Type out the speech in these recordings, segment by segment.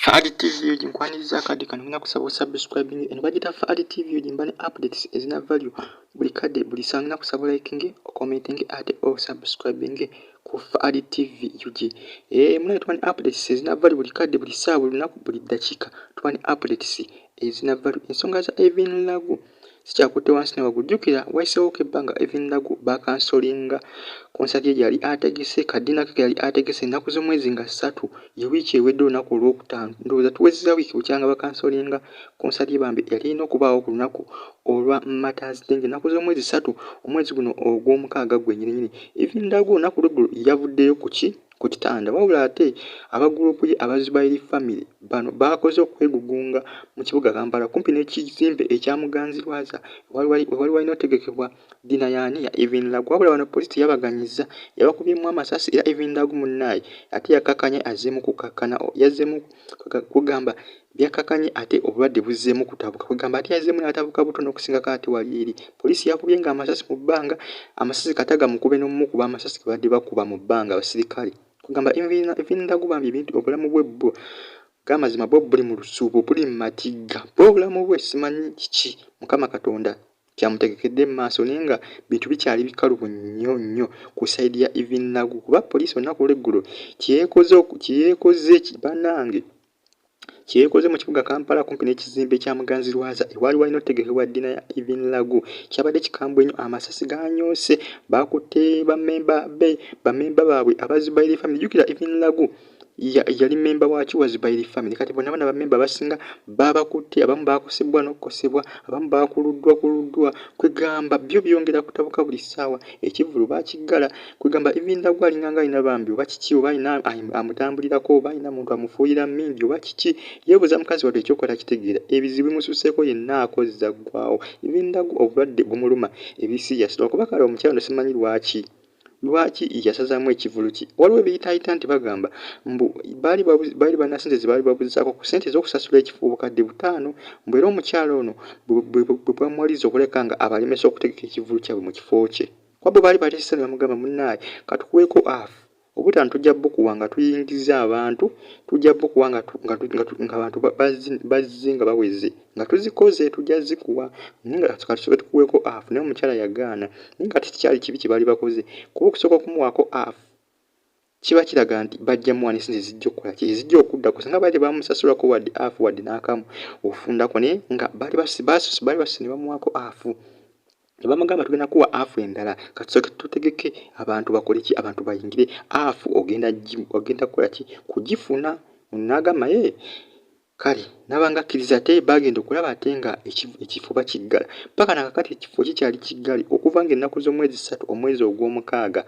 Fadi TV yo jinkwaniriza kadi kano ngina kusaba subscribing eno bagita Fadi TV yo jimbane updates ezina value buli kade buli sangina kusaba liking commenting ate o subscribing ku Fadi TV yuji muna twani updates ezina value buli kade buli saa buli naku buli dakika twani updates ezina value ensonga za Evelyn Lagu sichakutte wansi ne bagujjukira waisewo kebbanga Evelyn Lagu bakansolinga konsati yali ategese kadina ke yali ategese naku z'omwezi nga 3 ye wiki ewedde olunaku olwokutaano ndowooza tuwezezza wiki bukyanga bakansolinga konsati Bambi yali ino okubaawo ku lunaku olwa Mother's Day naku z'omwezi 3 omwezi guno ogw'omukaaga gwennyini Evelyn Lagu olunaku lweggulo yavuddeyo ku kitanda wabula ate abagurupu ye abazubairi family bano bakoze okwegugunga mu kibuga Kampala kumpi n'ekizimbe ekyamuganzirwaza wali walina otegekebwa dina yaani ya Evelyn Lagu wabula bano poliisi yabaganyiza yabakubyemu amasasi era Evelyn Lagu munnaye ate yakakanye azzeemu kukakkana yazzeemu kugamba byakakanye ate obulwadde buzzeemu kutabuka kugamba ate yazzeemu n'atabuka butono okusingako ate wali eri poliisi yakubye nga amasasi mu bbanga amasasi kataga mukube n'omu kuba amasasi kebadde bakuba mu bbanga abasirikale kugamba Evelyn Lagu Bambi ebintu obulamu bwe bwo gamazima bwo buli mu lusuubo buli mu matigga obulamu bwe simanyi kiki Mukama Katonda kyamutegekedde Maaso nenga bintu bikyali bikalubu nnyo ku side ya Evelyn Lagu kuba poliisi olunaku olw'eggulo kyekoze mu kibuga Kampala kumpi n'ekizimbe kyamuganzirwaza ewali walina otegekebwa dina ya Evelyn Lagu kyabadde kikambwe nnyo amasasi Gannyoose bakutte bamemba baabwe abazubairi family jjukira Evelyn Lagu yali memba wa Kiwazubairi family kati bonna bana bamemba basinga babakutte abamu bakosebwa n'okukosebwa abamu bakuluddwa kwegamba byo byongera kutabuka buli ssaawa ekivulu bakiggala kwegamba Evelyn Lagu alinganga alina Bambi oba kiki oba alina amutambulirako oba alina muntu amufuuyira mmindi oba kiki yeebuuza mukazi wadde ekyokola kitegeera ebizibu bimususeeko yenna akozza ggwawo Evelyn Lagu obulwadde bumuluma ebisi yasitula kuba kale omukyalo simanyi lwaki yasazaamu ekivulu ki waliwo ebiyitaayita nti bagamba mbu baali bannasente baali babuzizaako ku ssente ez'okusasula ekifo obukadde 5 mbu era omukyalo ono bwe bamuwaliza okuleka nga abalemesa okutegeka ekivulu kyabwe mu kifo kye kwabo baali bateesa ne bamugamba munnaaye katukuweeko afu obutano tujja bukuwa nga tuyingiza abantu tujja bukuwa nga abantu bazze nga baweze nga tuzikoze tujja zikuwa nga katusoke tukuweeko afu naye omukyala yagaana naye nga tekikyali kibi kye baali bakoze kuba okusooka okumuwaako afu kiba kiraga nti bajja muwa n'essente zijja okukola ki ezijja okudda kusa nga baali bamusasulako wadde afu wadde n'akamu ofundako naye nga baali basuse ne bamuwaako afu bamugamba tugenda kuwa afu endala katusooke tutegeke abantu bakole ki abantu bayingire afu ogenda kukola ki kugifuna n'agamba kale nabanga akkiriza ate bagenda okulaba ate nga ekifo bakiggala paka nakakati ekifo kikyali kiggale okuva nga ennaku z'omwezi 3 omwezi ogw'omukaaga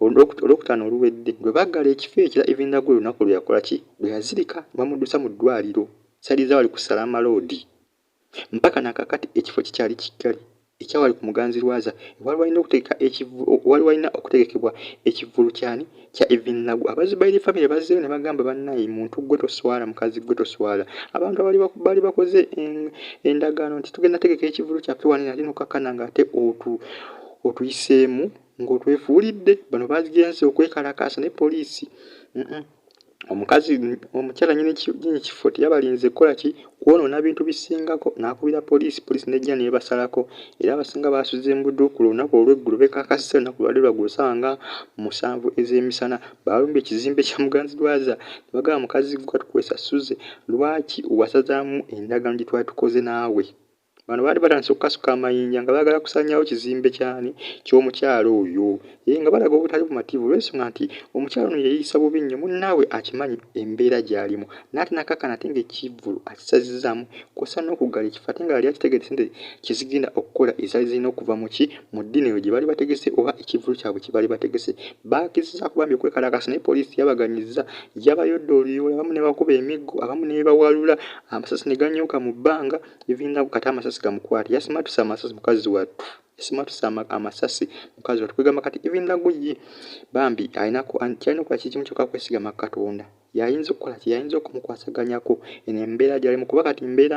olwokutaano oluwedde lwe baggala ekifo ekira Evelyn Lagu olunaku lwe yakola ki lwe yazirika bamuddusa mu ddwaliro saliza wali ku Salama Road mpaka nakakati ekifo kikyali kiggale ekyawali ku muganzirwaza wali walina okutegekebwa ekivulu kyani kya Evelyn Lagu abazubairi family bazzeeyo ne bagamba bannaye muntu gwe toswala mukazi gwe toswala abantu baali bakoze endagaano nti tugenda tegeka ekivulu kyaffe wani ate nokakkana nga ate otuyiseemu ng'otwefuulidde bano bagenze okwekalakasa ne poliisi omukyala nyine kifo teyabalinze kukola ki kwonoona bintu bisingako n'akubira poliisi nejja nebasalako era abasinga basuze mu budduukulu olunaku olw'eggulo bekakasisa olunaku lwali lwaggulu ssaawa nga 7 ez'emisana baalumbye ekizimbe kyamuganzirwaza ne bagamba mukazi gwe tukwesasuze lwaki wasazaamu endagaano gye twali tukoze naawe bano baali batandise okukasuka amayinja nga baagala kusanyawo kizimbe ky'omukyalo oyo nga balaga obutali bumativu olw'ensonga nti omukyalo ono yeeyisa bubi nnyo munnaawe akimanyi embeera gy'alimu n'ate nakakana ate ng'ekivulu akisazizaamu kw'ossa n'okuggala ekifo ate nga yali akitegedde sente kizigenda okukola ezaali zirina okuva mu ddiini eyo gye baali bategese oba ekivulu kyabwe kye baali bategese baakizizzaako Bambi okwekalakasa naye poliisi yabaganyizza yabayodde oluyoola abamu ne bakuba emiggo abamu ne bawalula amasasi ne ganyooka mu bbanga Evelyn Lagu kati amasasi gamukwate Asimatuuse amasasi mukazi wattu Asimatuuse amasasi mukazi wattu kwegamba kati Evelyn Lagu ye Bambi kyalina okuba kimu kyokka kwesigama Katonda yayinza okukola ki yayinza okumukwasaganyako eno embeera gyalimu kuba kati mbeera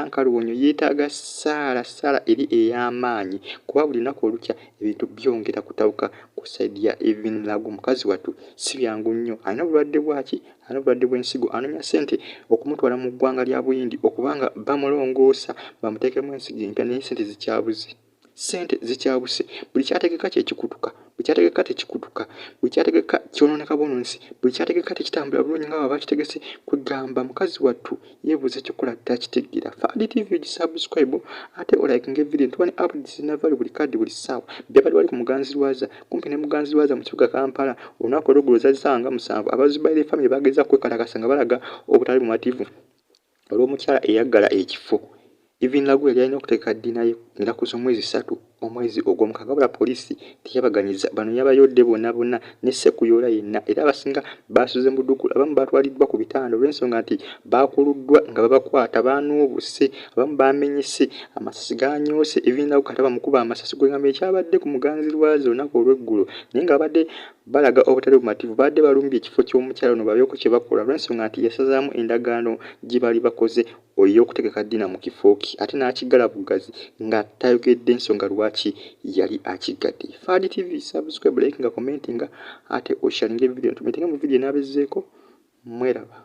nkalubo nnyo yeetaaga ssaala eri ey'amaanyi kuba buli lunaku olukya ebintu byongera kutawuka ku sayidi ya Evelyn Lagu mukazi wattu si byangu nnyo alina obulwadde bwaki alina obulwadde bw'ensigo anoonya ssente okumutwala mu ggwanga lya Buyindi okubanga bamulongoosa bamuteekemu ensigo empya naye ssente zikyabuse buli kyategeka tekikutuka buli kyategeka kyonooneka bwonoonesi buli kyategeka tekitambula bulungi nga baba bakitegese kwegamba mukazi wattu yeebuuza ekyokukola takitegeera Fadi TV gisubscribe ate olayikinga evidiyo ntubane updates zinavali buli kaddi buli ssaawa byabadde wali ku muganzirwaza kumpi ne muganzirwaza mu kibuga Kampala olunaku olw'eggulo zazisanga 7 abazubaire family bageza kwekalakasa nga balaga obutali bumativu olw'omukyala eyaggala ekifo Evelyn Lagu yali alina okuteeka ddiina ye ennaku z'omwezi 3 omwezi ogw'omukaaga wabula poliisi teyabaganyiza bano yabayodde bonna ne ssekuyoola yenna era abasinga baasuze mu ddukulu abamu baatwaliddwa ku bitanda olw'ensonga nti baakuluddwa nga babakwata baanuubuse abamu baamenyese amasasi Gannyoose Evelyn Lagu kati bamukuba amasasi gwegamba ekyabadde ku muganzirwaza olunaku olw'eggulo naye nga babadde balaga obutali bumativu badde balumbye ekifo ky'omukyala ono babyeko kye bakola olw'ensonga nti yasazaamu endagaano gye baali bakoze ey'okutegeka ddiina mu kifo ki ate n'akiggala bugazi nga tayogedde ensonga lwaki yali akigadde Fadi TV subscribe like nga commentinga ate osharinga evidiyo ntumetenga mu vidiyo n'abezzeeko mweraba